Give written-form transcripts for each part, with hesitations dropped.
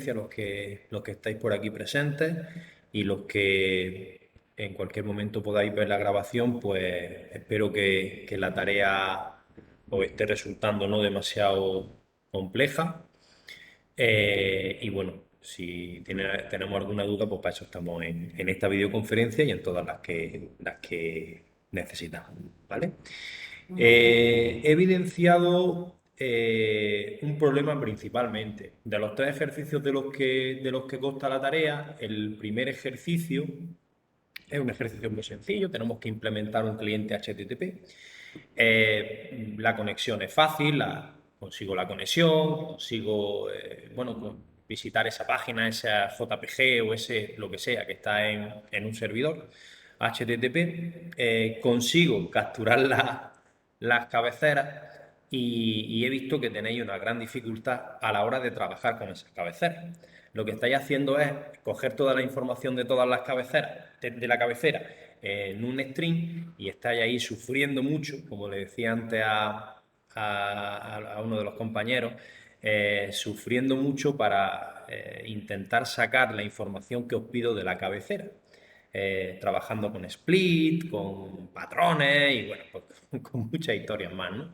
los que estáis por aquí presentes y los que en cualquier momento podáis ver la grabación, pues espero que la tarea os esté resultando no demasiado compleja. Y bueno, si tenemos alguna duda, pues para eso estamos en esta videoconferencia y en todas las que necesitamos, ¿vale? He evidenciado un problema principalmente. De los tres ejercicios de los que consta la tarea, el primer ejercicio es un ejercicio muy sencillo. Tenemos que implementar un cliente HTTP. La conexión es fácil, consigo la conexión, consigo bueno, visitar esa página, esa JPG o ese lo que sea que está en un servidor HTTP. Consigo capturar las cabeceras y he visto que tenéis una gran dificultad a la hora de trabajar con esas cabeceras. Lo que estáis haciendo es coger toda la información de todas las cabeceras, de la cabecera, en un string y estáis ahí sufriendo mucho, como le decía antes a uno de los compañeros, sufriendo mucho para intentar sacar la información que os pido de la cabecera. Trabajando con split, con patrones y bueno, pues, con muchas historias más, ¿no?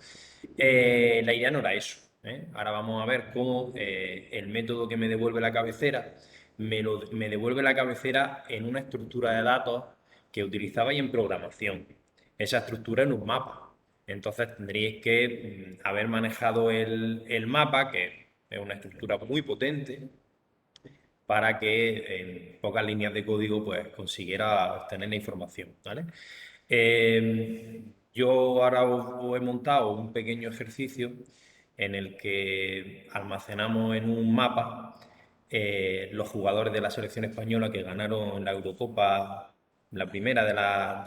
La idea no era eso, ¿eh? Ahora vamos a ver cómo el método que me devuelve la cabecera me devuelve la cabecera en una estructura de datos que utilizabais en programación. Esa estructura en un mapa. Entonces tendríais que haber manejado el mapa, que es una estructura muy potente, para que en pocas líneas de código pues consiguiera obtener la información, ¿vale? Yo ahora os he montado un pequeño ejercicio en el que almacenamos en un mapa los jugadores de la selección española que ganaron la Eurocopa, la primera de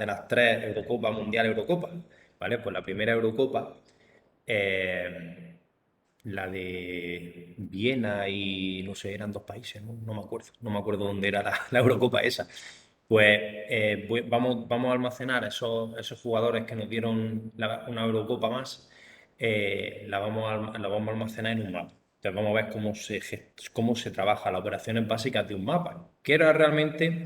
las tres Eurocopas, Mundial Eurocopa, ¿vale? Pues la primera Eurocopa, eh, la de Viena y no sé, eran dos países, no me acuerdo dónde era la Eurocopa esa. Pues vamos a almacenar esos jugadores que nos dieron una Eurocopa más, la vamos a almacenar en un mapa. Entonces vamos a ver cómo se trabaja las operaciones básicas de un mapa, que era realmente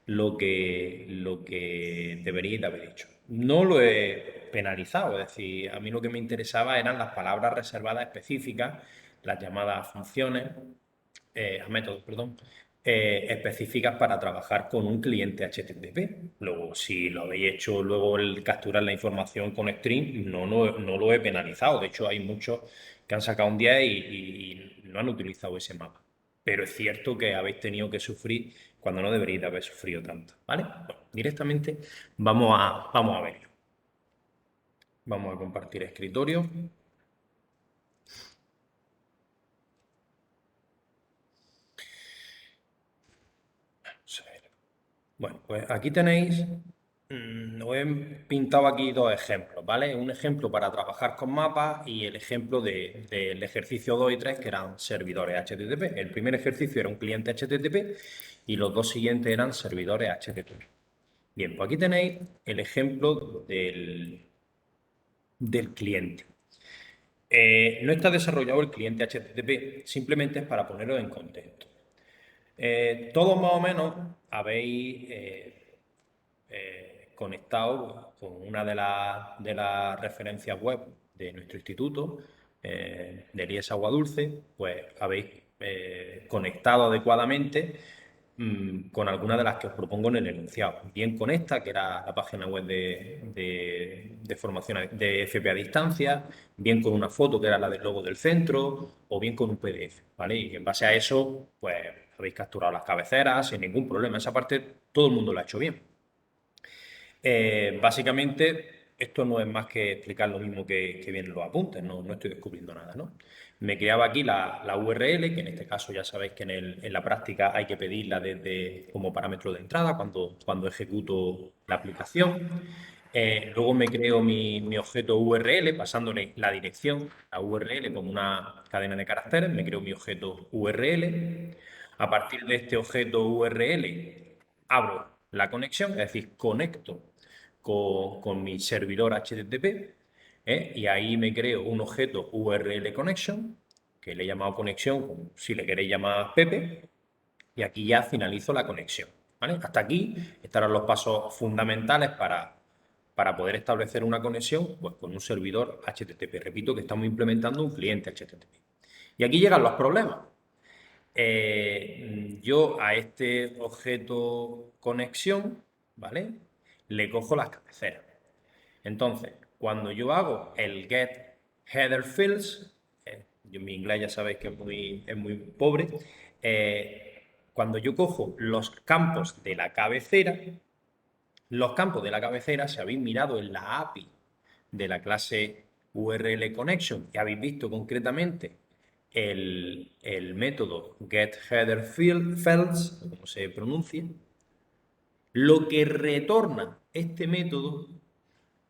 lo que deberíais de haber hecho. No lo he penalizado, es decir, a mí lo que me interesaba eran las palabras reservadas específicas, las llamadas funciones, a métodos, perdón, específicas para trabajar con un cliente HTTP. Luego, si lo habéis hecho luego el capturar la información con string, no lo he penalizado. De hecho, hay muchos que han sacado un 10 y no han utilizado ese mapa. Pero es cierto que habéis tenido que sufrir cuando no deberíais de haber sufrido tanto, ¿vale? Bueno, directamente vamos a verlo. Vamos a compartir escritorio. Vamos a ver. Bueno, pues aquí tenéis, os he pintado aquí dos ejemplos, ¿vale? Un ejemplo para trabajar con mapas y el ejemplo del ejercicio 2 y 3 que eran servidores HTTP. El primer ejercicio era un cliente HTTP y los dos siguientes eran servidores HTTP. Bien, pues aquí tenéis el ejemplo del cliente. No está desarrollado el cliente HTTP, simplemente es para ponerlo en contexto. Todos más o menos habéis conectado con una de las referencias web de nuestro instituto, de Elías Agua Dulce, pues habéis conectado adecuadamente con alguna de las que os propongo en el enunciado. Bien con esta, que era la página web de formación de FP a distancia, bien con una foto, que era la del logo del centro, o bien con un PDF, ¿vale? Y en base a eso, pues habéis capturado las cabeceras sin ningún problema. Esa parte todo el mundo lo ha hecho bien. Básicamente, esto no es más que explicar lo mismo que vienen los apuntes, no estoy descubriendo nada, ¿no? Me creaba aquí la URL, que en este caso ya sabéis que en la práctica hay que pedirla como parámetro de entrada cuando ejecuto la aplicación. Luego me creo mi objeto URL pasándole la dirección a URL como una cadena de caracteres, me creo mi objeto URL. A partir de este objeto URL abro la conexión, es decir, conecto con mi servidor HTTP, y ahí me creo un objeto URL connection que le he llamado conexión, como si le queréis llamar Pepe, y aquí ya finalizo la conexión, ¿vale? Hasta aquí estarán los pasos fundamentales para poder establecer una conexión pues, con un servidor HTTP. Repito que estamos implementando un cliente HTTP. Y aquí llegan los problemas. Yo a este objeto conexión, ¿vale? Le cojo las cabeceras. Entonces, cuando yo hago el get header fields, mi inglés ya sabéis que es muy pobre, cuando yo cojo los campos de la cabecera, los campos de la cabecera, si habéis mirado en la API de la clase URL connection y habéis visto concretamente el método getHeaderFields, como se pronuncia, lo que retorna este método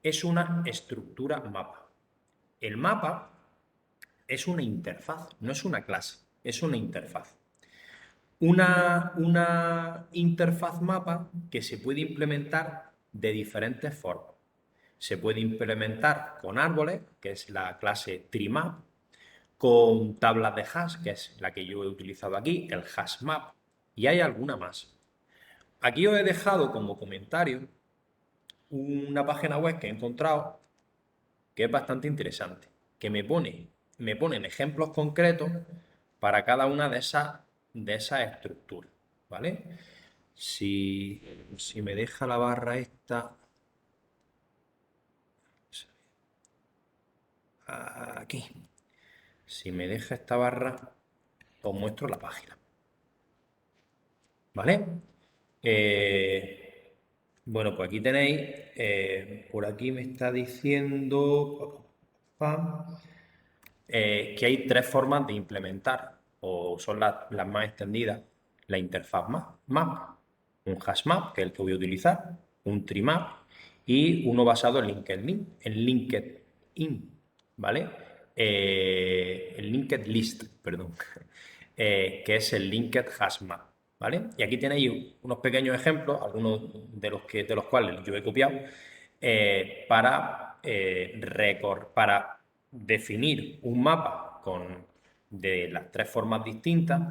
es una estructura mapa. El mapa es una interfaz, no es una clase, es una interfaz. Una interfaz mapa que se puede implementar de diferentes formas. Se puede implementar con árboles, que es la clase TreeMap, con tablas de hash, que es la que yo he utilizado aquí, el HashMap, y hay alguna más. Aquí os he dejado como comentario una página web que he encontrado que es bastante interesante, que me ponen ejemplos concretos para cada una de esas estructuras, ¿vale? Si me deja la barra esta, aquí, si me deja esta barra, os muestro la página, ¿vale? Bueno, pues aquí tenéis, por aquí me está diciendo que hay tres formas de implementar, o son las más extendidas, la interfaz map, un hashmap, que es el que voy a utilizar, un treemap y uno basado en LinkedIn, ¿vale? El linked list, perdón, que es el linked hashmap, ¿vale? Y aquí tenéis unos pequeños ejemplos, algunos de los cuales yo he copiado, para definir un mapa de las tres formas distintas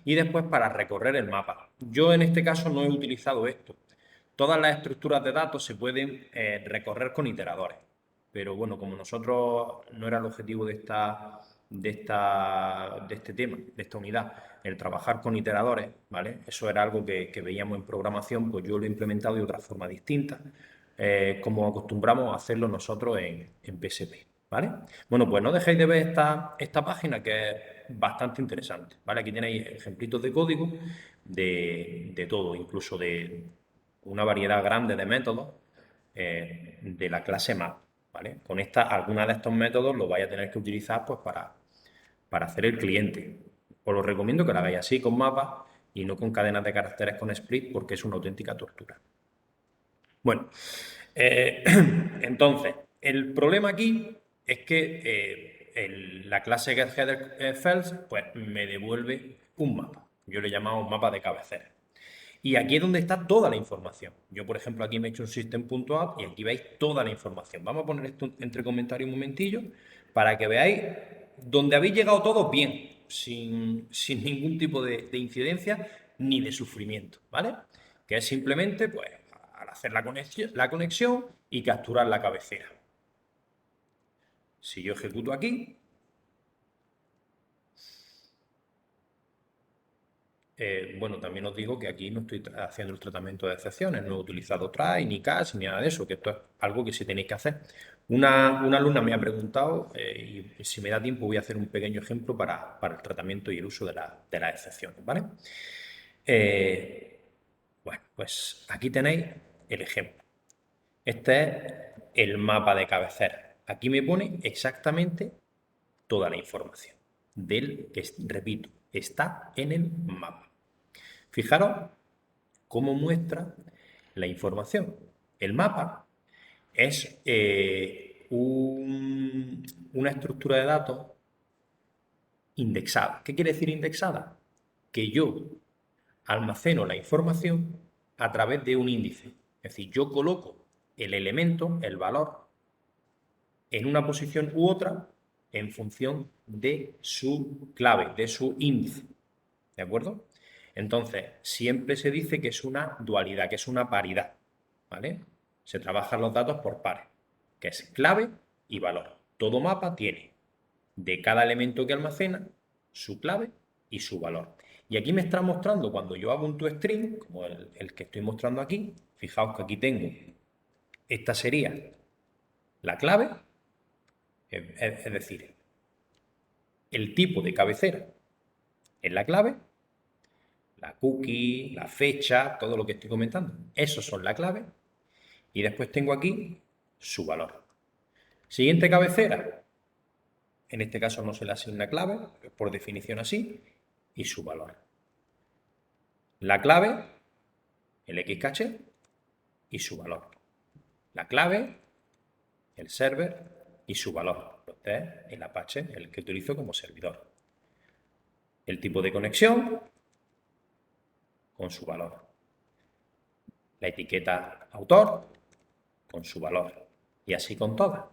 y después para recorrer el mapa. Yo en este caso no he utilizado esto. Todas las estructuras de datos se pueden recorrer con iteradores, pero bueno, como nosotros no era el objetivo de este tema, de esta unidad, el trabajar con iteradores, ¿vale? Eso era algo que veíamos en programación, pues yo lo he implementado de otra forma distinta, como acostumbramos a hacerlo nosotros en PSP, ¿vale? Bueno, pues no dejéis de ver esta página que es bastante interesante, ¿vale? Aquí tenéis ejemplitos de código de todo, incluso de una variedad grande de métodos de la clase map, ¿vale? Algunos de estos métodos los vais a tener que utilizar pues, para hacer el cliente. Os lo recomiendo que lo hagáis así, con mapas y no con cadenas de caracteres con split, porque es una auténtica tortura. Bueno, entonces, el problema aquí es que la clase getHeaderFields pues, me devuelve un mapa. Yo le he llamado un mapa de cabecera. Y aquí es donde está toda la información. Yo, por ejemplo, aquí me he hecho un system.out y aquí veis toda la información. Vamos a poner esto entre comentarios un momentillo para que veáis donde habéis llegado todos bien, sin ningún tipo de incidencia ni de sufrimiento, ¿vale? Que es simplemente, pues, al hacer la conexión y capturar la cabecera. Si yo ejecuto aquí, bueno, también os digo que aquí no estoy haciendo el tratamiento de excepciones, no he utilizado try, ni catch, ni nada de eso, que esto es algo que sí tenéis que hacer. Una alumna me ha preguntado, y si me da tiempo voy a hacer un pequeño ejemplo para el tratamiento y el uso de las excepciones, ¿vale? Bueno, pues aquí tenéis el ejemplo. Este es el mapa de cabecera. Aquí me pone exactamente toda la información del que, repito, está en el mapa. Fijaros cómo muestra la información. El mapa es una estructura de datos indexada. ¿Qué quiere decir indexada? Que yo almaceno la información a través de un índice. Es decir, yo coloco el elemento, el valor, en una posición u otra en función de su clave, de su índice. ¿De acuerdo? Entonces, siempre se dice que es una dualidad, que es una paridad. ¿Vale? Se trabajan los datos por pares, que es clave y valor. Todo mapa tiene de cada elemento que almacena su clave y su valor. Y aquí me está mostrando, cuando yo hago un toString, como el que estoy mostrando aquí, fijaos que aquí tengo, esta sería la clave, es decir, el tipo de cabecera es la clave, la cookie, la fecha, todo lo que estoy comentando, esos son la clave, y después tengo aquí su valor. Siguiente cabecera, en este caso no se le asigna clave, por definición así, y su valor. La clave, el Xcache, y su valor. La clave, el server, y su valor. Entonces, el Apache, el que utilizo como servidor. El tipo de conexión, con su valor. La etiqueta autor, con su valor. Y así con todas.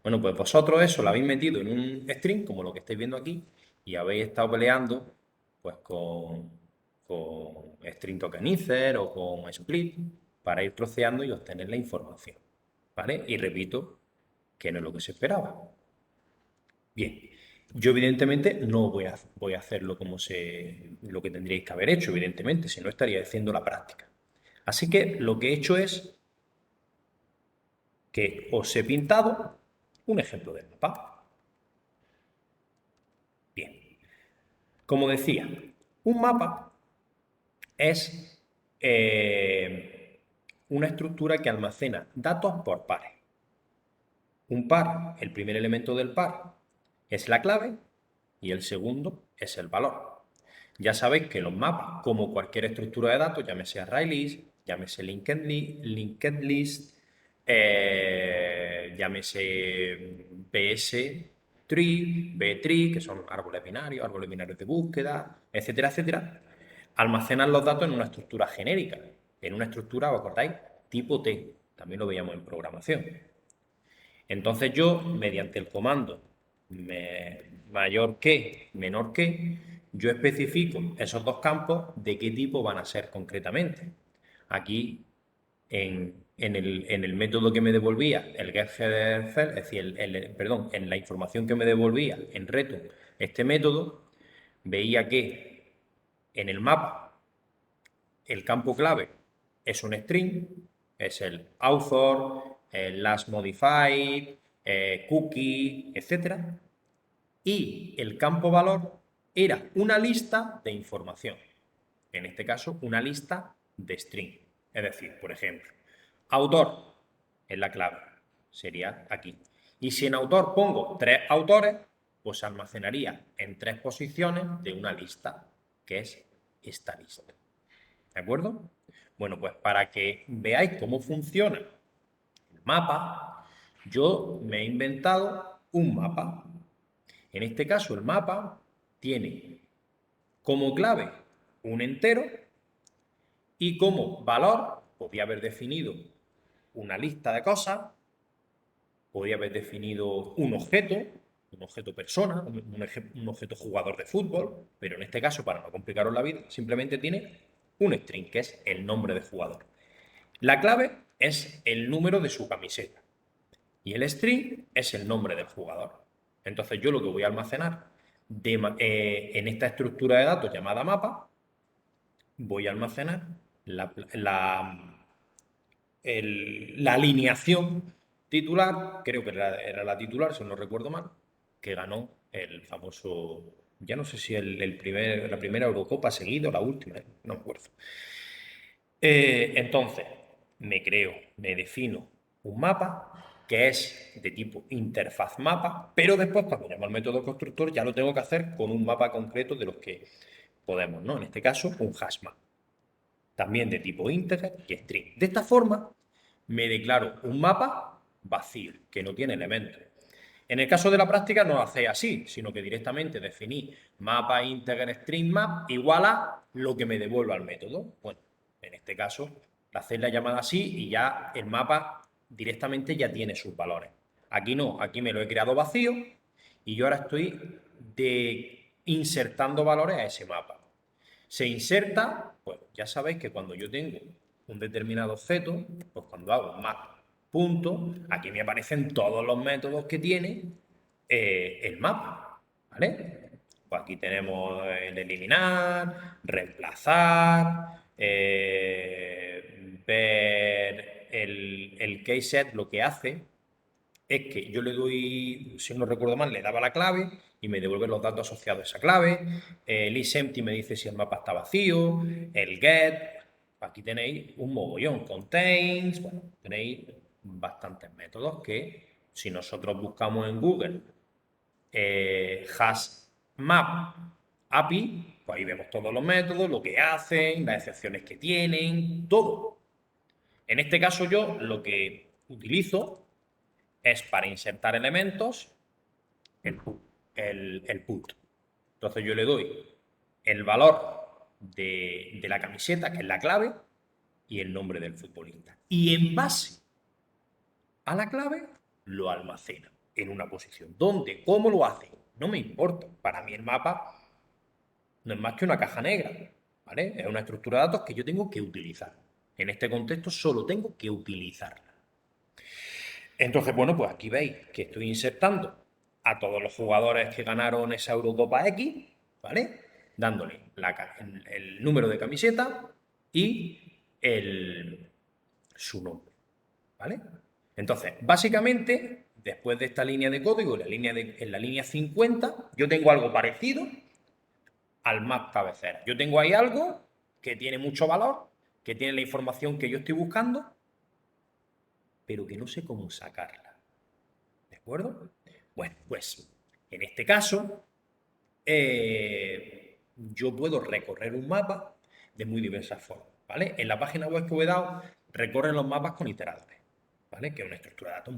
Bueno, pues vosotros eso lo habéis metido en un string, como lo que estáis viendo aquí, y habéis estado peleando pues con string tokenizer o con split para ir troceando y obtener la información. ¿Vale? Y repito que no es lo que se esperaba. Bien, yo evidentemente no voy a hacerlo como lo que tendríais que haber hecho, evidentemente, si no estaría haciendo la práctica. Así que lo que he hecho es que os he pintado un ejemplo del mapa. Bien, como decía, un mapa es una estructura que almacena datos por pares. Un par, el primer elemento del par es la clave y el segundo es el valor. Ya sabéis que los mapas, como cualquier estructura de datos, llámese ArrayList, llámese Linked List, llámese PS Tree, B-Tree, que son árboles binarios de búsqueda, etcétera, etcétera, almacenan los datos en una estructura genérica, en una estructura, ¿os acordáis? Tipo T, también lo veíamos en programación. Entonces yo, mediante el comando mayor que, menor que, yo especifico esos dos campos de qué tipo van a ser concretamente. Aquí, en el método que me devolvía el getHeaderFeld, es decir, perdón, en la información que me devolvía en return este método, veía que en el mapa el campo clave es un string, es el author, el last modified, cookie, etc. Y el campo valor era una lista de información. En este caso, una lista de string. Es decir, por ejemplo, autor es la clave, sería aquí. Y si en autor pongo 3 autores, pues almacenaría en 3 posiciones de una lista, que es esta lista. ¿De acuerdo? Bueno, pues para que veáis cómo funciona el mapa, yo me he inventado un mapa. En este caso, el mapa tiene como clave un entero y como valor, podía haber definido una lista de cosas, podía haber definido un objeto persona, un objeto jugador de fútbol, pero en este caso, para no complicaros la vida, simplemente tiene un string, que es el nombre de jugador. La clave es el número de su camiseta y el string es el nombre del jugador. Entonces yo lo que voy a almacenar en esta estructura de datos llamada mapa, voy a almacenar la alineación titular, creo que era la titular, si no recuerdo mal, que ganó el famoso, ya no sé si la primera Eurocopa seguido, la última, no me acuerdo. Entonces, me defino un mapa que es de tipo interfaz mapa, pero después cuando llamo al método constructor ya lo tengo que hacer con un mapa concreto de los que podemos, ¿no? En este caso, un hashmap. También de tipo integer y string. De esta forma, me declaro un mapa vacío, que no tiene elementos. En el caso de la práctica no lo hacéis así, sino que directamente definí mapa integer string map igual a lo que me devuelva el método. Bueno, en este caso, hacéis la llamada así y ya el mapa directamente ya tiene sus valores. Aquí no, aquí me lo he creado vacío y yo ahora estoy insertando valores a ese mapa. Se inserta, pues ya sabéis que cuando yo tengo un determinado objeto, pues cuando hago map punto, aquí me aparecen todos los métodos que tiene el mapa, ¿vale? Pues aquí tenemos el eliminar, reemplazar, ver el keyset. Lo que hace es que yo le doy, si no recuerdo mal, le daba la clave y me devuelve los datos asociados a esa clave. El isEmpty me dice si el mapa está vacío. El get, aquí tenéis un mogollón. Contains, bueno, tenéis bastantes métodos que si nosotros buscamos en Google HashMap API, pues ahí vemos todos los métodos, lo que hacen, las excepciones que tienen, todo. En este caso yo lo que utilizo es para insertar elementos el put. Entonces yo le doy el valor de la camiseta, que es la clave, y el nombre del futbolista. Y en base a la clave lo almacena en una posición. ¿Dónde? ¿Cómo lo hace? No me importa. Para mí el mapa no es más que una caja negra, ¿vale? Es una estructura de datos que yo tengo que utilizar. En este contexto solo tengo que utilizarla. Entonces, bueno, pues aquí veis que estoy insertando a todos los jugadores que ganaron esa Eurocopa X, ¿vale? Dándole el número de camiseta y su nombre, ¿vale? Entonces, básicamente, después de esta línea de código, en la línea 50, yo tengo algo parecido al map cabecera. Yo tengo ahí algo que tiene mucho valor, que tiene la información que yo estoy buscando, pero que no sé cómo sacarla. ¿De acuerdo? Bueno, pues en este caso, yo puedo recorrer un mapa de muy diversas formas, ¿vale? En la página web que os he dado, recorren los mapas con iteradores, ¿vale? Que es una estructura de datos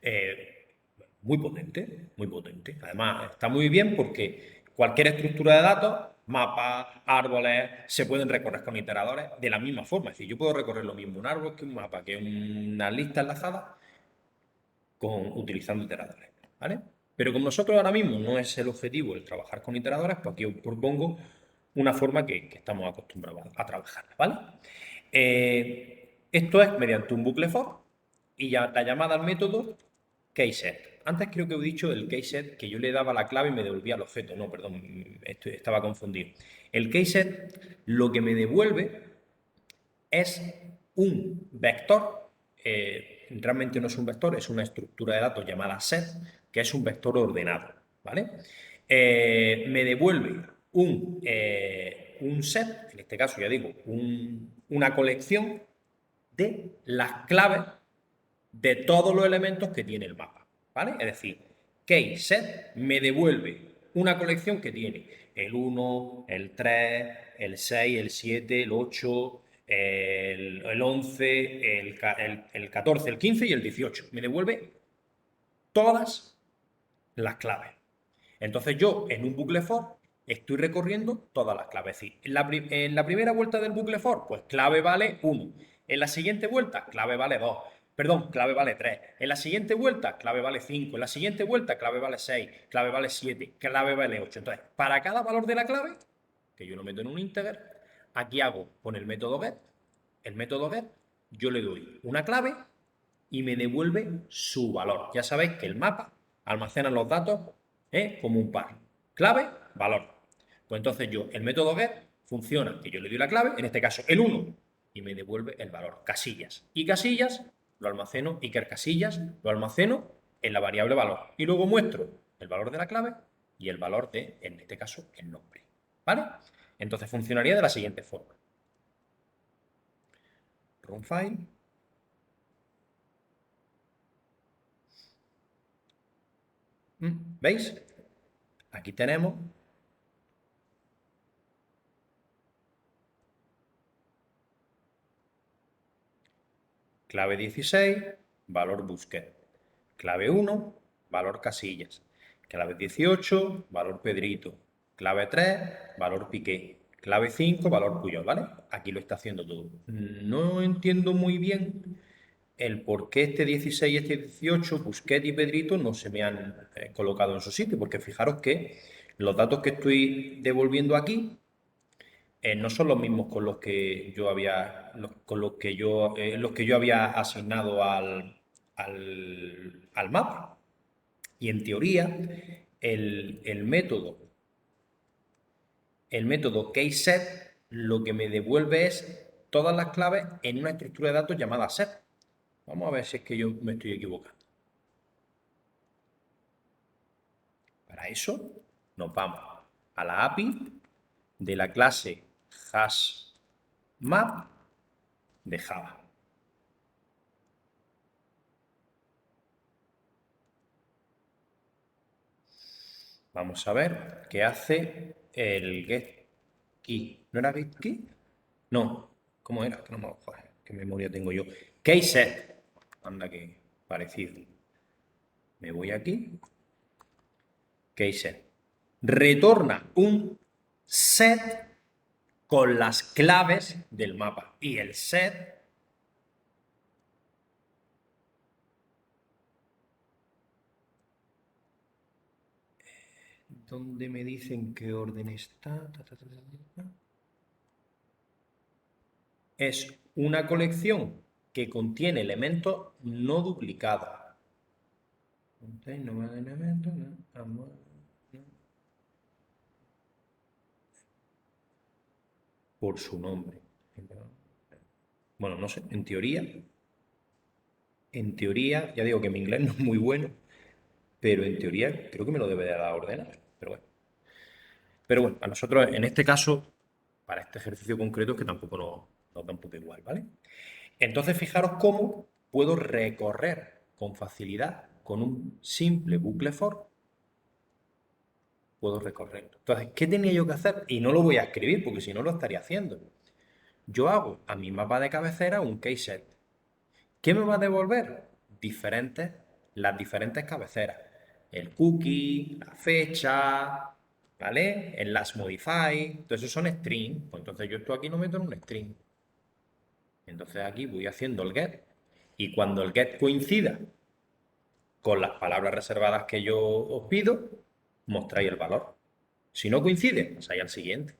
eh, muy potente, muy potente. Además, está muy bien porque cualquier estructura de datos, mapas, árboles, se pueden recorrer con iteradores de la misma forma. Es decir, yo puedo recorrer lo mismo un árbol que un mapa, que una lista enlazada, utilizando iteradores, ¿vale? Pero como nosotros ahora mismo no es el objetivo el trabajar con iteradores, pues aquí os propongo una forma que estamos acostumbrados a trabajar, ¿vale? Esto es mediante un bucle for y ya la llamada al método keyset. Antes creo que he dicho el keyset que yo le daba la clave y me devolvía el objeto. No, perdón, estaba confundido. El keyset lo que me devuelve es un vector. Realmente no es un vector, es una estructura de datos llamada set, que es un vector ordenado, ¿vale? Me devuelve un set, en este caso ya digo, una colección de las claves de todos los elementos que tiene el mapa, ¿vale? Es decir, keyset me devuelve una colección que tiene el 1, el 3, el 6, el 7, el 8, el 11, el 14, el 15 y el 18. Me devuelve todas las claves. Entonces yo en un bucle for estoy recorriendo todas las claves. Es decir, en la primera vuelta del bucle for, pues clave vale 1. En la siguiente vuelta, clave vale 2. Perdón, clave vale 3. En la siguiente vuelta, clave vale 5. En la siguiente vuelta, clave vale 6. Clave vale 7. Clave vale 8. Entonces, para cada valor de la clave, que yo lo meto en un integer, aquí hago con el método get. El método get, yo le doy una clave y me devuelve su valor. Ya sabéis que el mapa almacena los datos como un par. Clave, valor. Pues entonces yo, el método get funciona, que yo le doy la clave, en este caso el 1, y me devuelve el valor, casillas. Y casillas lo almaceno, Iker casillas lo almaceno en la variable valor. Y luego muestro el valor de la clave y el valor de, en este caso, el nombre. ¿Vale? Entonces funcionaría de la siguiente forma. Run file. ¿Veis? Aquí tenemos clave 16, valor busquet. Clave 1, valor casillas. Clave 18, valor Pedrito. Clave 3, valor Piqué. Clave 5, valor Puyol, ¿vale? Aquí lo está haciendo todo. No entiendo muy bien el por qué este 16 y este 18, Busquets y Pedrito, no se me han colocado en su sitio, porque fijaros que los datos que estoy devolviendo aquí no son los mismos con los que yo había, con los que yo había asignado al mapa. Y en teoría, el método case-set lo que me devuelve es todas las claves en una estructura de datos llamada set. Vamos a ver si es que yo me estoy equivocando. Para eso nos vamos a la API de la clase hashMap de Java. Vamos a ver qué hace el getKey. ¿No era getKey? No. ¿Cómo era? Que no me lo joder, qué memoria tengo yo. Kset. Anda que parecido. Me voy aquí. Kset. Retorna un set con las claves del mapa. Y el set ¿dónde me dicen qué orden está? Es una colección que contiene elementos no duplicados. Por su nombre. Bueno, no sé, en teoría, ya digo que mi inglés no es muy bueno, pero en teoría creo que me lo debe de dar ordenar. Pero bueno, a nosotros en este caso, para este ejercicio concreto, es que tampoco nos da un poco igual, ¿vale? Entonces, fijaros cómo puedo recorrer con facilidad, con un simple bucle for, puedo recorrer. Entonces, ¿qué tenía yo que hacer? Y no lo voy a escribir, porque si no lo estaría haciendo. Yo hago a mi mapa de cabecera un kset. ¿Qué me va a devolver? Las diferentes cabeceras. El cookie, la fecha, ¿vale? El last modify. Entonces, esos son strings. Pues entonces yo esto aquí lo meto en un string. Entonces aquí voy haciendo el get. Y cuando el get coincida con las palabras reservadas que yo os pido, mostráis el valor. Si no coincide, pasáis al siguiente.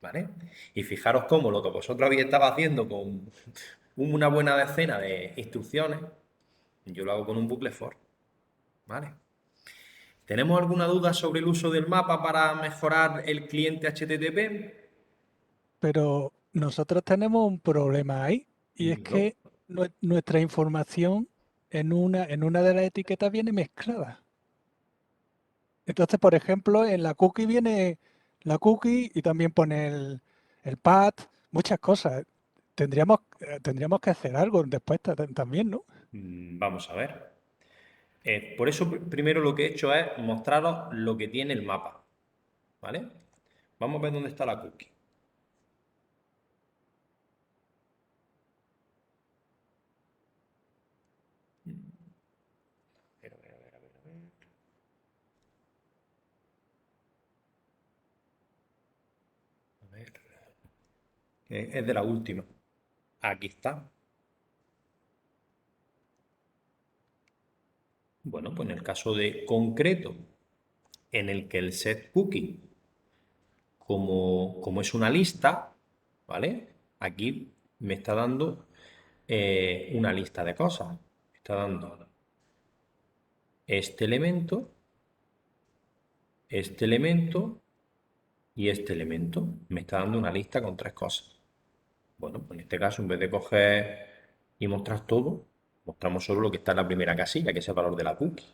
¿Vale? Y fijaros cómo lo que vosotros habéis estado haciendo con una buena decena de instrucciones, yo lo hago con un bucle for. ¿Vale? ¿Tenemos alguna duda sobre el uso del mapa para mejorar el cliente HTTP? Pero nosotros tenemos un problema ahí y es Dímelo. que nuestra información en una de las etiquetas viene mezclada. Entonces, por ejemplo, en la cookie viene la cookie y también pone el path, muchas cosas. Tendríamos que hacer algo después también, ¿no? Vamos a ver. Por eso primero lo que he hecho es mostraros lo que tiene el mapa. ¿Vale? Vamos a ver dónde está la cookie. A ver, a ver, a ver, a ver, a ver. A ver. Es de la última. Aquí está. Bueno, pues en el caso de concreto, en el que el set cookie, como es una lista, ¿vale? Aquí me está dando una lista de cosas. Me está dando este elemento y este elemento. Me está dando una lista con tres cosas. Bueno, pues en este caso, en vez de coger y mostrar todo, mostramos solo lo que está en la primera casilla, que es el valor de la cookie.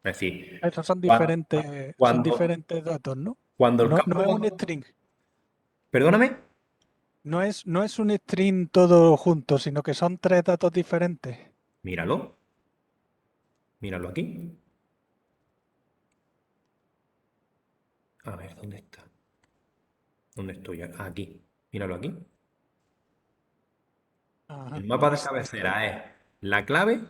Es decir, Esos son cuando, diferentes datos, ¿no? cuando el No campo... es un string, Perdóname, no es un string todo junto, sino que son tres datos diferentes. míralo, míralo aquí. A ver, ¿dónde está? ¿Dónde estoy? Aquí. Míralo aquí. El Ajá. mapa de cabecera es la clave,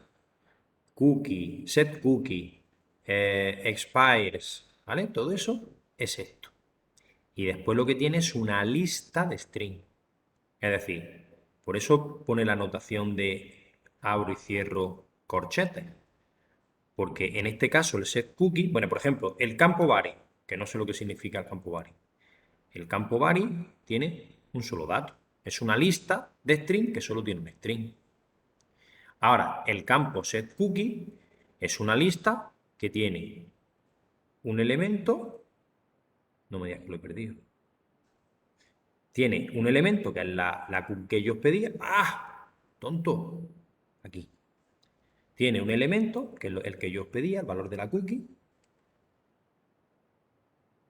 cookie, set cookie, expires, ¿vale? Todo eso es esto. Y después lo que tiene es una lista de string. Es decir, por eso pone la notación de abro y cierro corchetes. Porque en este caso el set cookie, bueno, por ejemplo, el campo body, que no sé lo que significa el campo body. El campo body tiene un solo dato. Es una lista de string que solo tiene un string. Ahora, el campo set cookie es una lista que tiene un elemento. No me digas que lo he perdido. Tiene un elemento que es la cookie que yo os pedía. ¡Ah! Tonto. Aquí. Tiene un elemento, que es el que yo os pedía, el valor de la cookie.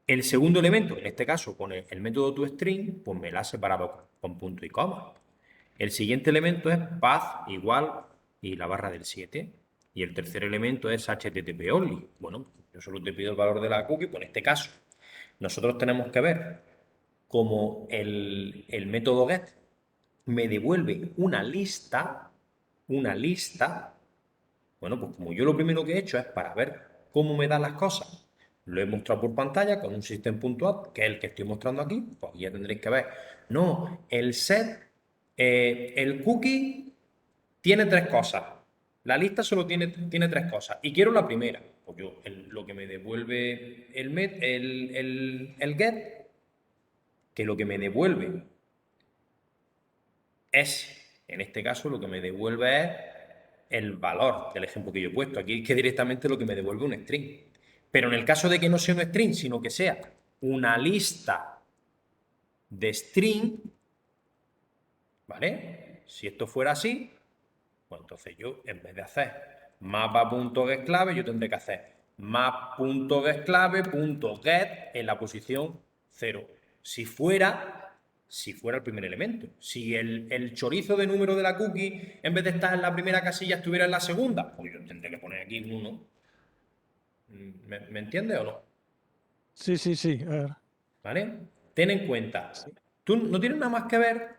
El segundo elemento, en este caso con el método toString, pues me la ha separado con punto y coma. El siguiente elemento es path igual y la barra del 7. Y el tercer elemento es HTTP only. Bueno, yo solo te pido el valor de la cookie, pues en este caso nosotros tenemos que ver cómo el método get me devuelve una lista, bueno, pues como yo lo primero que he hecho es para ver cómo me dan las cosas, lo he mostrado por pantalla con un system.out, que es el que estoy mostrando aquí, pues ya tendréis que ver. No, el set, el cookie tiene tres cosas. La lista solo tiene tres cosas. Y quiero la primera. Pues yo, lo que me devuelve el get, que lo que me devuelve es, en este caso, lo que me devuelve es el valor del ejemplo que yo he puesto. Aquí es que directamente lo que me devuelve un string. Pero en el caso de que no sea un string, sino que sea una lista de string, ¿vale? Si esto fuera así, pues entonces yo, en vez de hacer mapa.getClave, yo tendré que hacer map.getClave.get en la posición 0. Si fuera el primer elemento. Si el chorizo de número de la cookie, en vez de estar en la primera casilla, estuviera en la segunda, pues yo tendré que poner aquí un 1. ¿Me entiendes o no? Sí, sí, sí. A ver, ¿Vale? Ten en cuenta, sí. tú no tienes nada más que ver.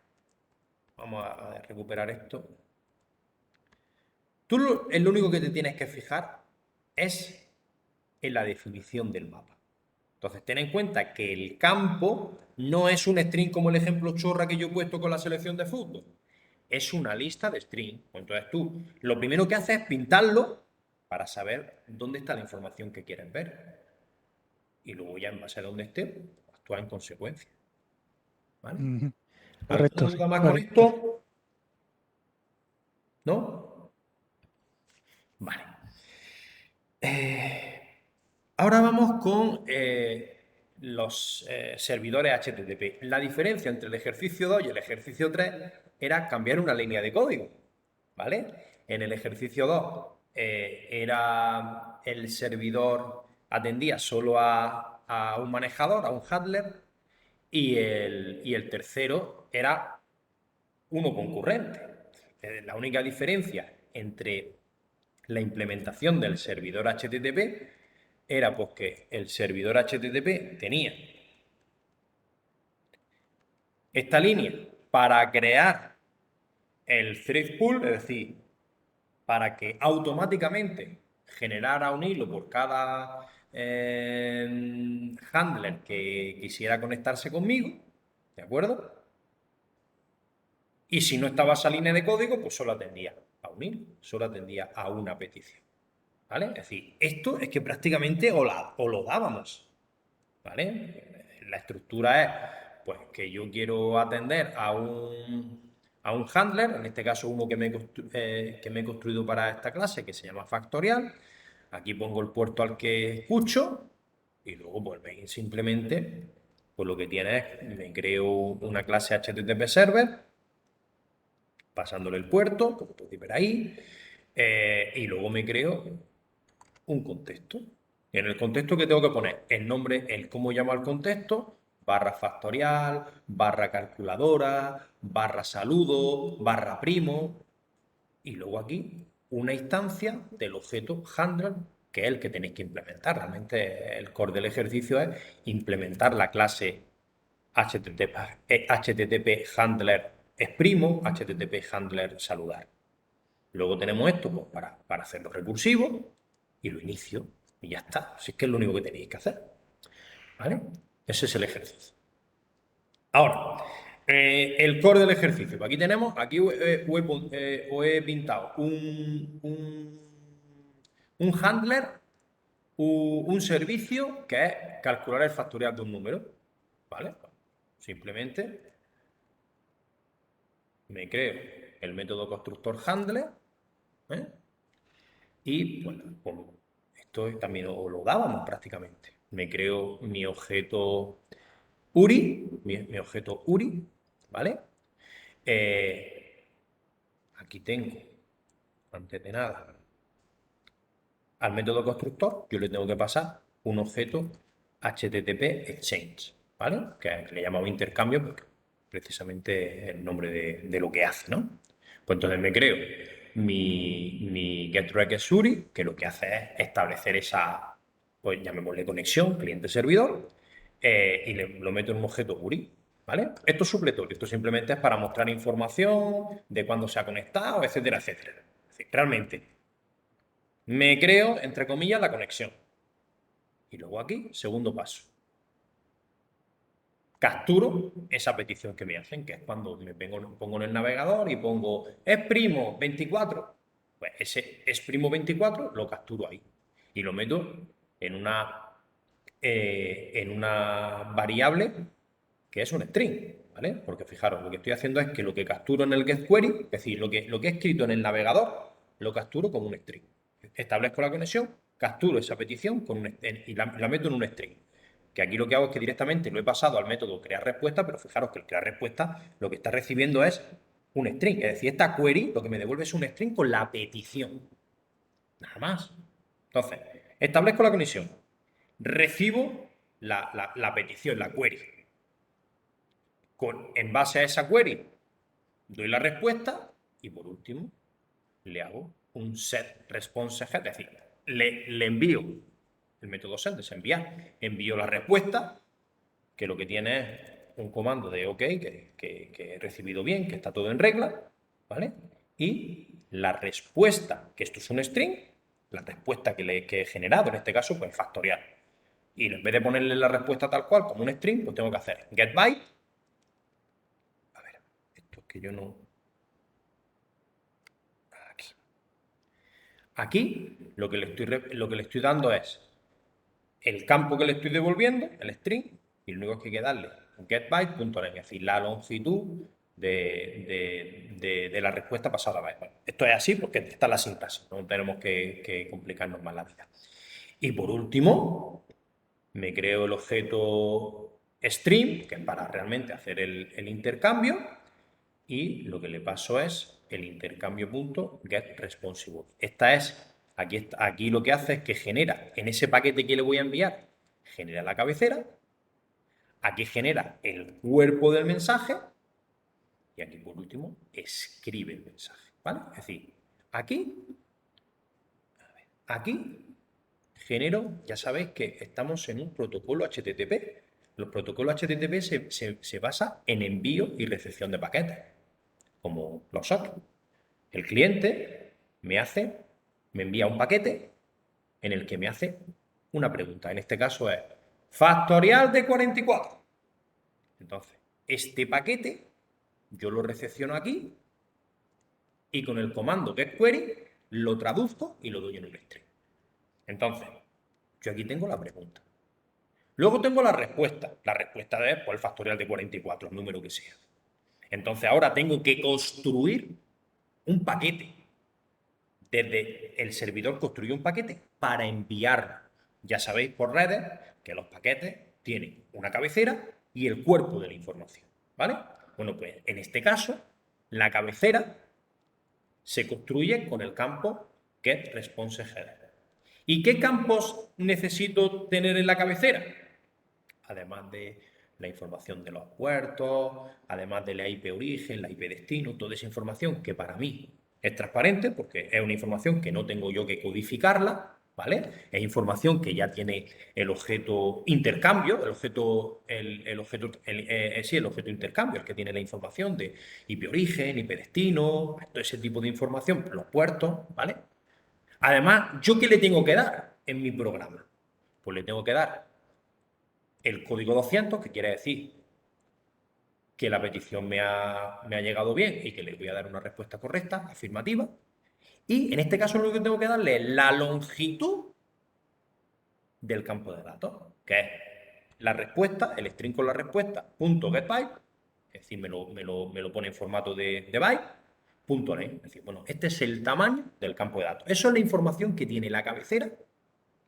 Vamos a recuperar esto. Tú lo único que te tienes que fijar es en la definición del mapa. Entonces, ten en cuenta que el campo no es un string como el ejemplo chorra que yo he puesto con la selección de fútbol. Es una lista de string. Entonces tú lo primero que haces es pintarlo para saber dónde está la información que quieres ver. Y luego ya en base a dónde esté, actúa en consecuencia. ¿Vale? Ujú. ¿Alguna Correcto, sí. duda más con Vale. esto? ¿No? Vale. Ahora vamos con los servidores HTTP. La diferencia entre el ejercicio 2 y el ejercicio 3 era cambiar una línea de código, ¿vale? En el ejercicio 2 era el servidor atendía solo a un manejador, a un handler, y el tercero era uno concurrente. La única diferencia entre la implementación del servidor HTTP era pues que el servidor HTTP tenía esta línea para crear el thread pool, es decir, para que automáticamente generara un hilo por cada handler que quisiera conectarse conmigo, ¿de acuerdo? Y si no estaba esa línea de código, pues solo atendía a un hilo, solo atendía a una petición. ¿Vale? Es decir, esto es que prácticamente o lo dábamos. ¿Vale? La estructura es pues que yo quiero atender a un handler, en este caso uno que me he construido para esta clase, que se llama Factorial. Aquí pongo el puerto al que escucho y luego pues veis simplemente pues lo que tiene es, me creo una clase HTTP Server pasándole el puerto, como podéis ver ahí, y luego me creo un contexto. Y en el contexto que tengo que poner el nombre, el cómo llamo al contexto, barra factorial, barra calculadora, barra saludo, barra primo, y luego aquí una instancia del objeto handler, que es el que tenéis que implementar. Realmente el core del ejercicio es implementar la clase HTTP handler es primo, HTTP handler saludar. Luego tenemos esto pues, para hacerlo recursivo y lo inicio y ya está. Si es que es lo único que tenéis que hacer. ¿Vale? Ese es el ejercicio. Ahora, El core del ejercicio. Aquí tenemos, aquí os he pintado un handler, un servicio que es calcular el factorial de un número. ¿Vale? Simplemente me creo el método constructor handler, ¿eh? Y bueno, pues, esto también os lo dábamos prácticamente. Me creo mi objeto URI, mi objeto URI, ¿vale? Eh, Aquí tengo, antes de nada, al método constructor, yo le tengo que pasar un objeto HTTP Exchange, ¿vale? Que le llamamos intercambio porque precisamente es el nombre de lo que hace, ¿no? Pues entonces me creo mi GetRequestSuri, que lo que hace es establecer esa, pues llamémosle conexión cliente-servidor, y lo meto en un objeto URI, ¿vale? Esto es supletorio, esto simplemente es para mostrar información de cuándo se ha conectado, etcétera, etcétera. Es decir, realmente me creo, entre comillas, la conexión. Y luego aquí, segundo paso. Capturo esa petición que me hacen, que es cuando pongo en el navegador y pongo es primo 24. Pues ese es primo 24 lo capturo ahí y lo meto en una variable que es un string, ¿vale? Porque fijaros, lo que estoy haciendo es que lo que capturo en el getQuery, es decir, lo que he escrito en el navegador, lo capturo como un string. Establezco la conexión, capturo esa petición y la meto en un string. Que aquí lo que hago es que directamente lo he pasado al método crear respuesta, pero fijaros que el crear respuesta lo que está recibiendo es un string. Es decir, esta query lo que me devuelve es un string con la petición. Nada más. Entonces, establezco la conexión. Recibo la petición, la query. En base a esa query, doy la respuesta y por último le hago un set response head, es decir, le envío el método set, es enviar, envío la respuesta, que lo que tiene es un comando de OK, que he recibido bien, que está todo en regla, ¿vale? Y la respuesta, que esto es un string, la respuesta que he generado, en este caso, pues factorial. Y en vez de ponerle la respuesta tal cual como un string, pues tengo que hacer getByte. A ver, esto es que yo no... Aquí. Aquí lo que le estoy dando es el campo que le estoy devolviendo, el string, y lo único que hay que darle getByte.length, es decir, la longitud de la respuesta pasada. Bueno, esto es así porque está la sintaxis, no tenemos que complicarnos más la vida. Y por último, me creo el objeto stream, que es para realmente hacer el intercambio, y lo que le paso es el intercambio.getResponsive. Aquí lo que hace es que genera, en ese paquete que le voy a enviar, genera la cabecera, aquí genera el cuerpo del mensaje, y aquí por último escribe el mensaje, ¿vale? Es decir, aquí genero, ya sabéis que estamos en un protocolo HTTP. Los protocolos HTTP se basan en envío y recepción de paquetes, como los otros. El cliente me envía un paquete en el que me hace una pregunta. En este caso es factorial de 44. Entonces, este paquete yo lo recepciono aquí y con el comando getQuery lo traduzco y lo doy en un string. Entonces, yo aquí tengo la pregunta. Luego tengo la respuesta. La respuesta es el factorial de 44, el número que sea. Entonces ahora tengo que construir un paquete. Desde el servidor construyo un paquete para enviarlo. Ya sabéis por redes que los paquetes tienen una cabecera y el cuerpo de la información. ¿Vale? Bueno, pues en este caso, la cabecera se construye con el campo getResponseHeader. ¿Y qué campos necesito tener en la cabecera? Además de la información de los puertos, además de la IP origen, la IP destino, toda esa información que para mí es transparente porque es una información que no tengo yo que codificarla, ¿vale? Es información que ya tiene el objeto intercambio, el objeto intercambio, el que tiene la información de IP origen, IP destino, todo ese tipo de información, los puertos, ¿vale? Además, ¿yo qué le tengo que dar en mi programa? Pues le tengo que dar el código 200, que quiere decir que la petición me ha llegado bien y que le voy a dar una respuesta correcta, afirmativa. Y en este caso lo que tengo que darle es la longitud del campo de datos, que es la respuesta, el string con la respuesta, punto getByte, es decir, me lo pone en formato de byte, punto name, es decir, bueno, este es el tamaño del campo de datos. Eso es la información que tiene la cabecera.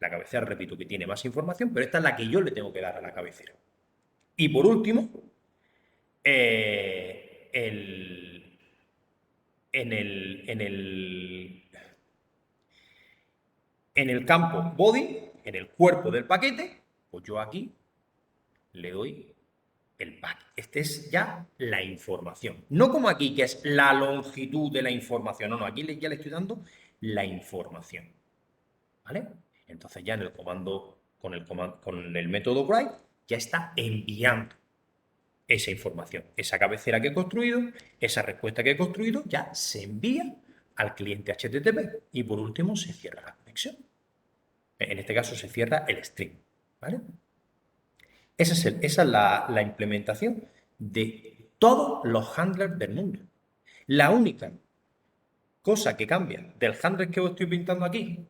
La cabecera, repito, que tiene más información, pero esta es la que yo le tengo que dar a la cabecera. Y por último, en el campo body, en el cuerpo del paquete, pues yo aquí le doy el pack. Este es ya la información. No como aquí, que es la longitud de la información. No, aquí ya le estoy dando la información. ¿Vale? Entonces ya en el comando, con el método write, ya está enviando esa información. Esa cabecera que he construido, esa respuesta que he construido, ya se envía al cliente HTTP y por último se cierra la conexión. En este caso se cierra el string. ¿Vale? Esa es la implementación de todos los handlers del mundo. La única cosa que cambia del handler que os estoy pintando aquí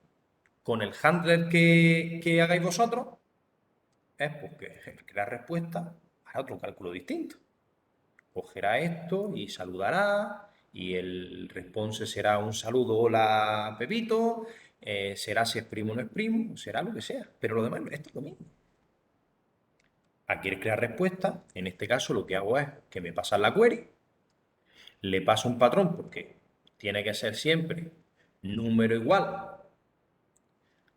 con el handler que hagáis vosotros es porque el crear respuesta hará otro cálculo distinto. Cogerá esto y saludará, y el response será un saludo, hola Pepito, será si es primo o no es primo, será lo que sea, pero lo demás esto es lo mismo. Aquí quieres crear respuesta, en este caso lo que hago es que me pasan la query, le paso un patrón porque tiene que ser siempre número igual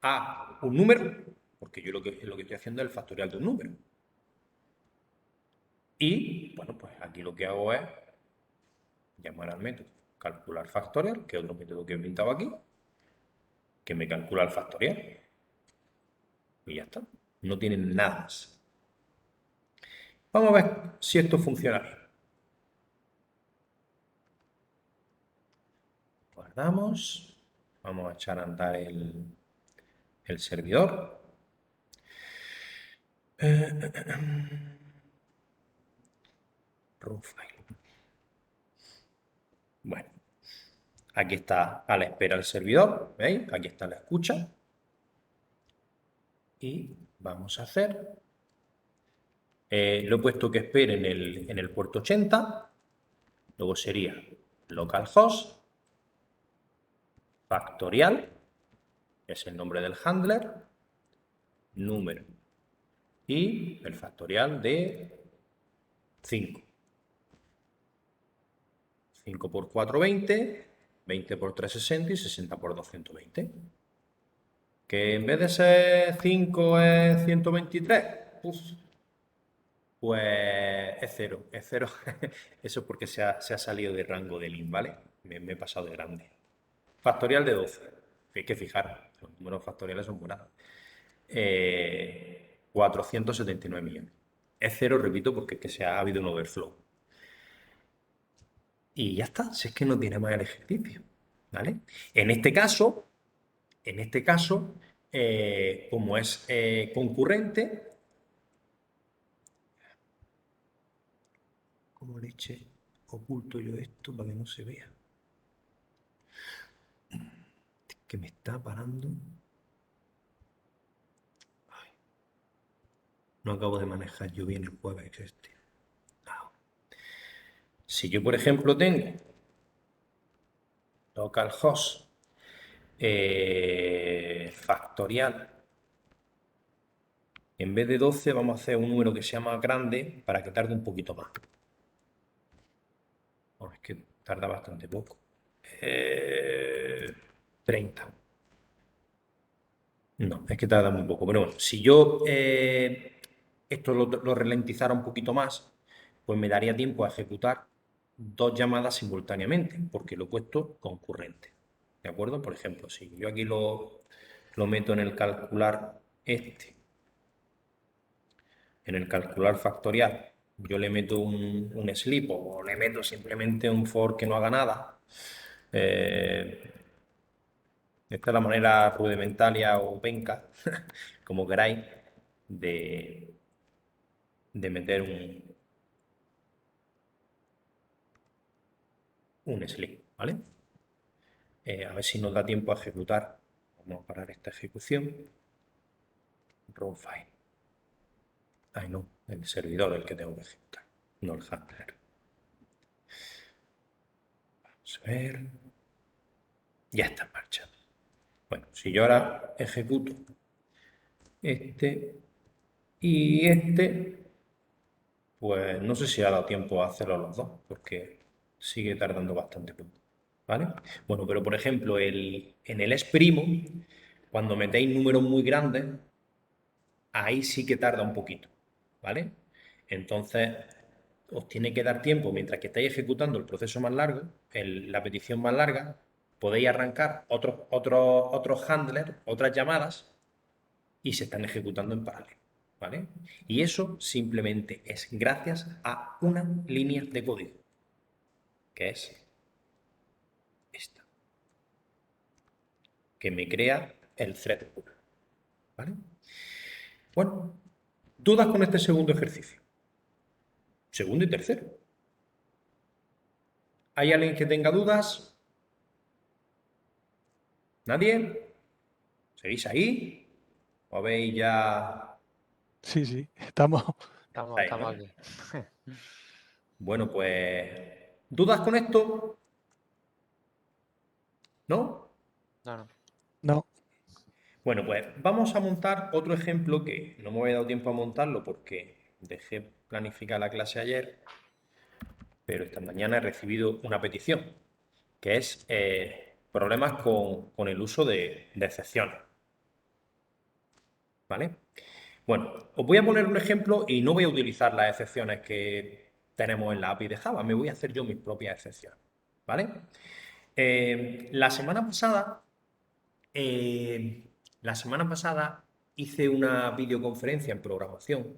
a un número, porque yo lo que estoy haciendo es el factorial de un número. Y, bueno, pues aquí lo que hago es llamar al método calcular factorial, que es otro método que he pintado aquí, que me calcula el factorial. Y ya está. No tiene nada más. Vamos a ver si esto funciona bien. Guardamos. Vamos a echar a andar el servidor. Raw file. Bueno, aquí está a la espera el servidor, ¿veis? Aquí está la escucha. Y vamos a hacer, lo he puesto que espere en el puerto 80, luego sería localhost, factorial, que es el nombre del handler, número, y el factorial de 5. 5 por 4, 20, 20 por 3, 60 y 60 por 2, 120. Que en vez de ser 5 es 123, pues es 0, es 0. Eso es porque se ha salido de rango de lin, ¿vale? Me he pasado de grande. Factorial de 12. Hay que fijar, los números factoriales son buenas. 479 millones. Es 0, repito, porque es que ha habido un overflow. Y ya está, si es que no tiene más el ejercicio, ¿vale? En este caso, como es concurrente, ¿cómo leche oculto yo esto para que no se vea? Que me está parando. Ay, no acabo de manejar yo bien el jueves este. Si yo, por ejemplo, tengo localhost factorial, en vez de 12 vamos a hacer un número que sea más grande para que tarde un poquito más. Bueno, es que tarda bastante poco. 30. No, es que tarda muy poco. Pero bueno, si yo esto lo ralentizara un poquito más, pues me daría tiempo a ejecutar 2 llamadas simultáneamente, porque lo he puesto concurrente. ¿De acuerdo? Por ejemplo, si yo aquí lo meto en el calcular en el calcular factorial, yo le meto un sleep o le meto simplemente un for que no haga nada. Esta es la manera rudimentaria o penca, como queráis, de meter un sleep, ¿vale? A ver si nos da tiempo a ejecutar. Vamos a parar esta ejecución. Run file. Ay, no, el servidor el que tengo que ejecutar, no el handler. Vamos a ver. Ya está en marcha. Bueno, si yo ahora ejecuto este y este, pues no sé si ha dado tiempo a hacerlo los dos, porque sigue tardando bastante poco, ¿vale? Bueno, pero por ejemplo, en el es primo, cuando metéis números muy grandes, ahí sí que tarda un poquito, ¿vale? Entonces, os tiene que dar tiempo, mientras que estáis ejecutando el proceso más largo, la petición más larga, podéis arrancar otros handlers, otras llamadas, y se están ejecutando en paralelo, ¿vale? Y eso simplemente es gracias a una línea de código, que es esta, que me crea el thread pool, ¿vale? Bueno, dudas con este segundo ejercicio. Segundo y tercero. ¿Hay alguien que tenga dudas? ¿Nadie? ¿Seguís ahí? ¿O habéis ya...? Sí, sí, estamos. Estáis, Estamos ¿no? aquí. Bueno, pues... ¿Dudas con esto? ¿No? No, no. No, Bueno, pues vamos a montar otro ejemplo que no me había dado tiempo a montarlo porque dejé planificar la clase ayer, pero esta mañana he recibido una petición, que es problemas con el uso de excepciones. ¿Vale? Bueno, os voy a poner un ejemplo y no voy a utilizar las excepciones que tenemos en la API de Java, me voy a hacer yo mis propias excepciones. ¿Vale? La semana pasada la semana pasada hice una videoconferencia en programación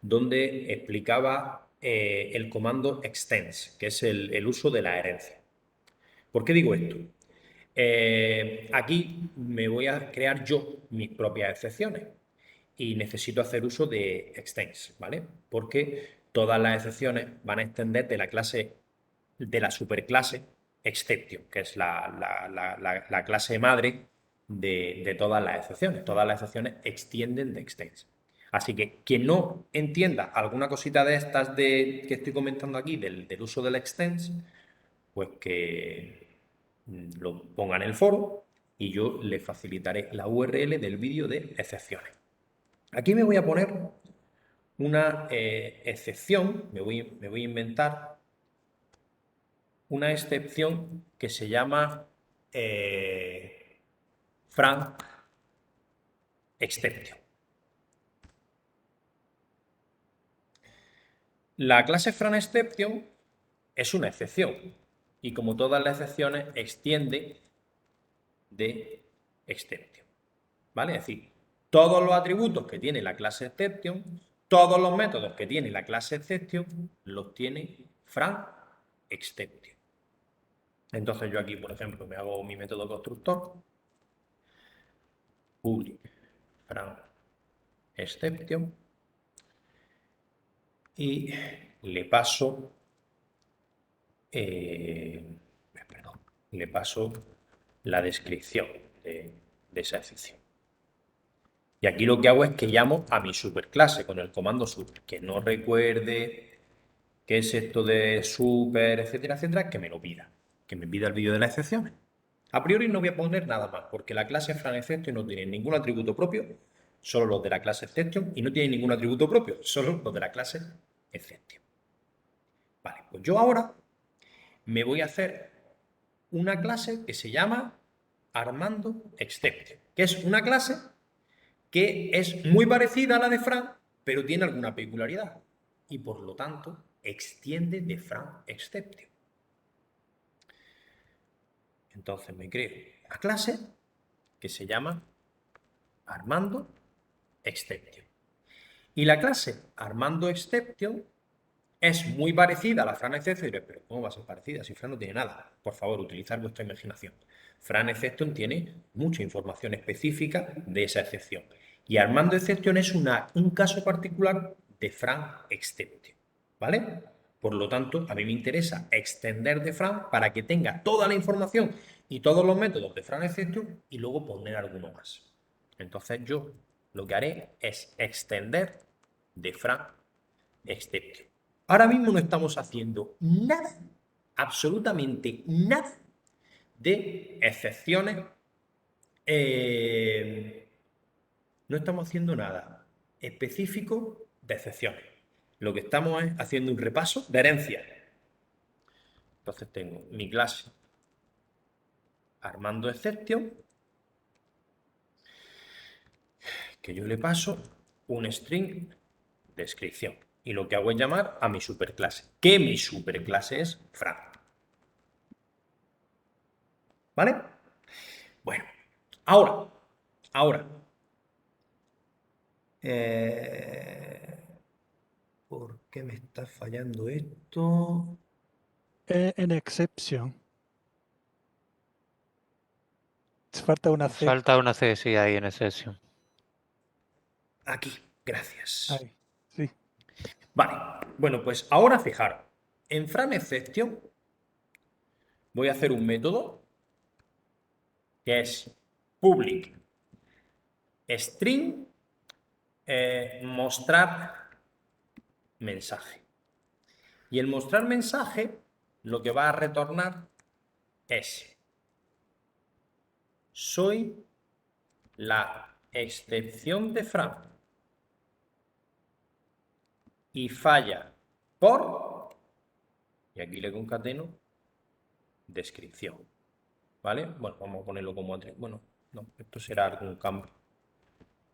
donde explicaba el comando extends, que es el uso de la herencia. ¿Por qué digo esto? Aquí me voy a crear yo mis propias excepciones y necesito hacer uso de extends, ¿vale? Porque todas las excepciones van a extender de la clase, de la superclase exception, que es la clase madre de todas las excepciones. Todas las excepciones extienden de extends. Así que quien no entienda alguna cosita de estas que estoy comentando aquí, del uso del extends, pues que lo ponga en el foro y yo le facilitaré la URL del vídeo de excepciones. Aquí me voy a poner una excepción, me voy a inventar una excepción que se llama Frank Exception. La clase Frank Exception es una excepción y como todas las excepciones extiende de exception. ¿Vale? Es decir, todos los atributos que tiene la clase exception, todos los métodos que tiene la clase exception, los tiene Frank Exception. Entonces yo aquí, por ejemplo, me hago mi método constructor, public Frank Exception, y le paso, perdón, le paso la descripción de esa excepción. Y aquí lo que hago es que llamo a mi superclase con el comando super, que no recuerde qué es esto de super, etcétera, etcétera, que me lo pida, que me pida el vídeo de las excepciones. A priori no voy a poner nada más, porque la clase FranException no tiene ningún atributo propio, solo los de la clase Exception, y no tiene ningún atributo propio, solo los de la clase Exception. Vale, pues yo ahora me voy a hacer una clase que se llama Armando Exception, que es una clase que es muy parecida a la de Fran, pero tiene alguna peculiaridad y por lo tanto extiende de Fran Exception. Entonces me creo una clase que se llama Armando Exception. Y la clase Armando Exception es muy parecida a la Fran Exception. Pero ¿cómo va a ser parecida si Fran no tiene nada? Por favor, utilizar vuestra imaginación. Fran Exception tiene mucha información específica de esa excepción. Y Armando Exception es un caso particular de Fran Exception. ¿Vale? Por lo tanto, a mí me interesa extender de Fran para que tenga toda la información y todos los métodos de Fran exception y luego poner alguno más. Entonces yo lo que haré es extender de Fran exception. Ahora mismo no estamos haciendo nada, absolutamente nada de excepciones. No estamos haciendo nada específico de excepciones. Lo que estamos es haciendo un repaso de herencia. Entonces tengo mi clase Armando Exception, que yo le paso un string descripción. Y lo que hago es llamar a mi superclase, que mi superclase es Fran. ¿Vale? Bueno, ahora. ¿Por qué me está fallando esto? En exception. Falta una C. Falta una C, sí, ahí en exception. Aquí, gracias. Ahí, sí. Vale, bueno, pues ahora fijaros. En Fran Exception voy a hacer un método que es public string mostrar mensaje. Y el mostrar mensaje lo que va a retornar es soy la excepción de Fran y falla por, y aquí le concateno, descripción. ¿Vale? Bueno, vamos a ponerlo como atributo. Bueno, no, esto será algún cambio.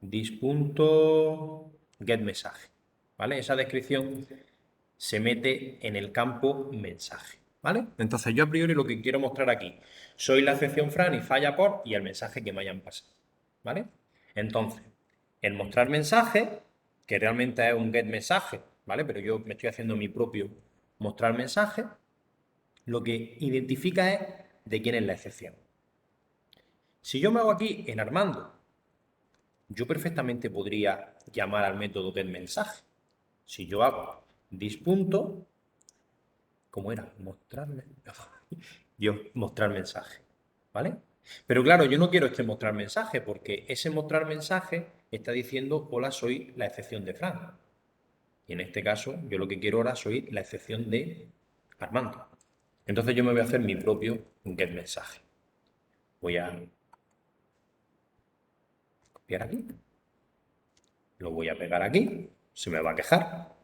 This.getMessage. ¿Vale? Esa descripción se mete en el campo mensaje. ¿Vale? Entonces yo a priori lo que quiero mostrar aquí, soy la excepción Fran y falla por y el mensaje que me hayan pasado. ¿Vale? Entonces, el mostrar mensaje, que realmente es un getMessage, ¿vale? Pero yo me estoy haciendo mi propio mostrar mensaje, lo que identifica es de quién es la excepción. Si yo me hago aquí en Armando, yo perfectamente podría llamar al método getMessage. Si yo hago this., ¿cómo era? Mostrar mensaje, ¿vale? Pero claro, yo no quiero este mostrar mensaje porque ese mostrar mensaje está diciendo hola, soy la excepción de Fran. Y en este caso, yo lo que quiero ahora soy la excepción de Armando. Entonces yo me voy a hacer mi propio getMessage. Voy a copiar aquí. Lo voy a pegar aquí. Se me va a quejar.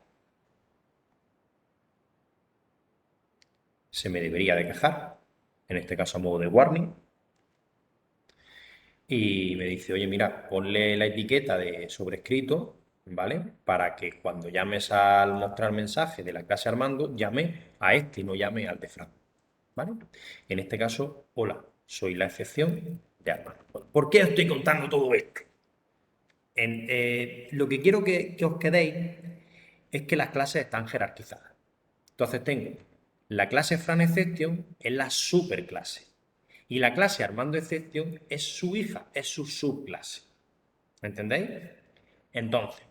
Se me debería de quejar. En este caso a modo de warning. Y me dice, oye, mira, ponle la etiqueta de sobrescrito, ¿vale? Para que cuando llames al mostrar mensaje de la clase Armando, llame a este y no llame al de Fran, ¿vale? En este caso, hola, soy la excepción de Armando. Bueno, ¿por qué os estoy contando todo esto? Lo que quiero que os quedéis es que las clases están jerarquizadas. Entonces tengo la clase Fran Exception, es la superclase. Y la clase Armando Exception es su hija, es su subclase. ¿Me entendéis? Entonces,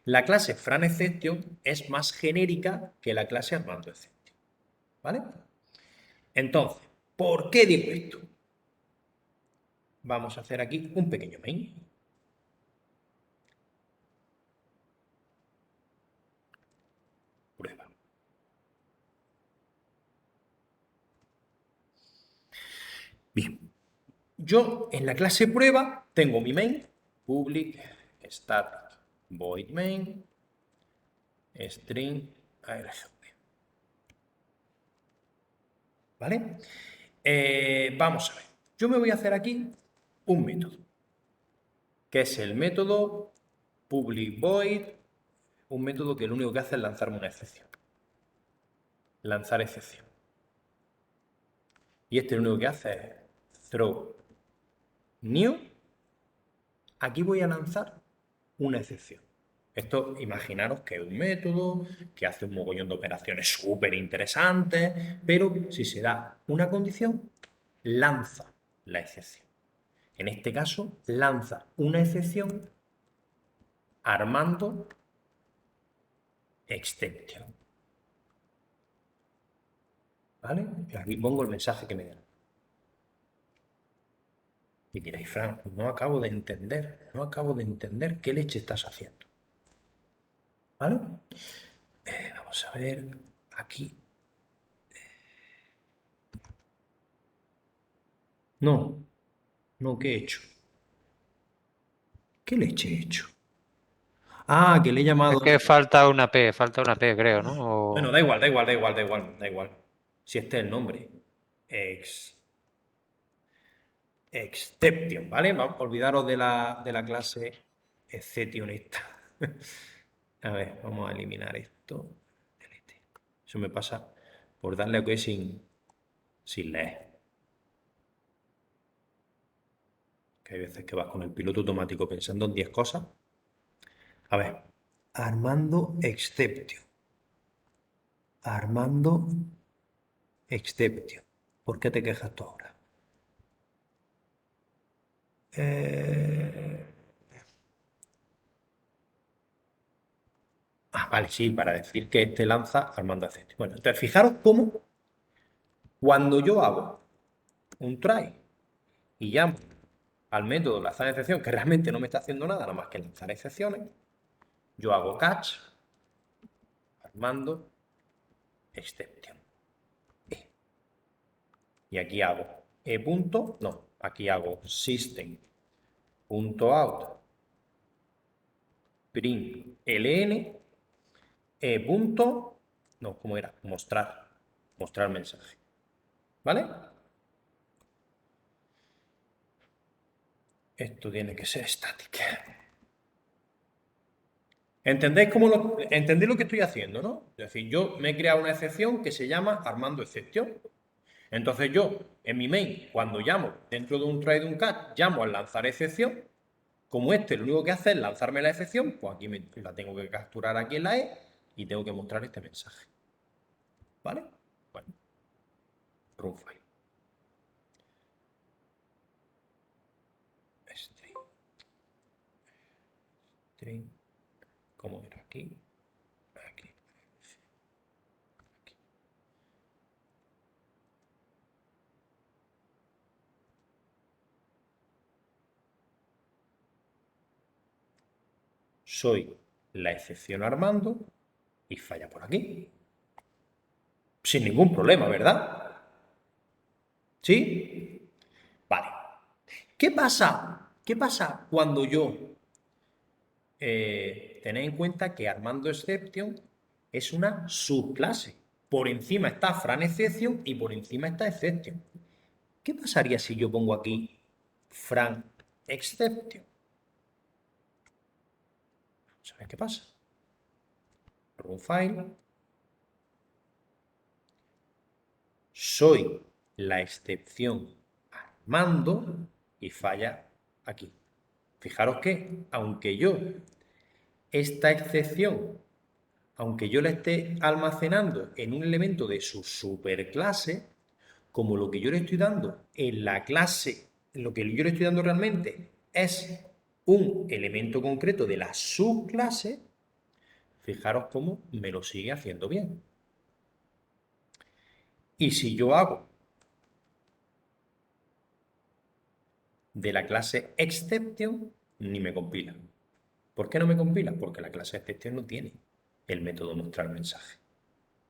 la clase Fran Exception es más genérica que la clase Armando Exception. ¿Vale? Entonces, ¿por qué digo esto? Vamos a hacer aquí un pequeño main. Prueba. Bien. Yo en la clase prueba tengo mi main, public static void main string argv. ¿Vale? Vamos a ver. Yo me voy a hacer aquí un método, que es el método public void, un método que lo único que hace es lanzarme una excepción. Lanzar excepción. Y este lo único que hace es throw new. Aquí voy a lanzar una excepción. Esto, imaginaros que es un método que hace un mogollón de operaciones súper interesantes, pero si se da una condición, lanza la excepción. En este caso, lanza una excepción Armando exception. ¿vale? Y aquí pongo el mensaje que me da. Y diréis, Fran, no acabo de entender qué leche estás haciendo. ¿Vale? Vamos a ver aquí. No, ¿qué he hecho? ¿Qué leche he hecho? Ah, que le he llamado. Es que falta una P, creo, ¿no? Bueno, da igual. Si este es el nombre. Exception, ¿vale? Olvidaros de la clase excepcionista. A ver, vamos a eliminar esto. Delete. Eso me pasa por darle a OK sin leer. Que hay veces que vas con el piloto automático pensando en 10 cosas. A ver, Armando Exception. Armando Exception. ¿Por qué te quejas tú ahora? Vale, sí, para decir que este lanza Armando Exception. Bueno, entonces fijaros cómo cuando yo hago un try y llamo al método lanzar excepción, que realmente no me está haciendo nada más que lanzar excepciones, yo hago catch Armando Exception. Y aquí hago aquí hago system.out print ln ¿cómo era? Mostrar mensaje. ¿Vale? Esto tiene que ser static. ¿Entendéis lo que estoy haciendo, no? Es decir, yo me he creado una excepción que se llama Armando Exception. Entonces yo, en mi main, cuando llamo dentro de un try de un catch, llamo al lanzar excepción. Como lo único que hace es lanzarme la excepción, pues aquí la tengo que capturar aquí en la E y tengo que mostrar este mensaje. ¿Vale? Bueno, run file. String. ¿Cómo era aquí? Aquí. Soy la excepción Armando y falla por aquí. Sin ningún problema, ¿verdad? ¿Sí? Vale. ¿Qué pasa? ¿Qué pasa cuando yo tenéis en cuenta que Armando Exception es una subclase? Por encima está Fran Exception y por encima está Exception. ¿Qué pasaría si yo pongo aquí Fran Exception? ¿Sabes qué pasa? Run file. Soy la excepción Armando y falla aquí. Fijaros que, aunque yo esta excepción, aunque yo la esté almacenando en un elemento de su superclase, como lo que yo le estoy dando en la clase, lo que yo le estoy dando realmente es un elemento concreto de la subclase, fijaros cómo me lo sigue haciendo bien. Y si yo hago de la clase exception, ni me compila. ¿Por qué no me compila? Porque la clase exception no tiene el método mostrar mensaje.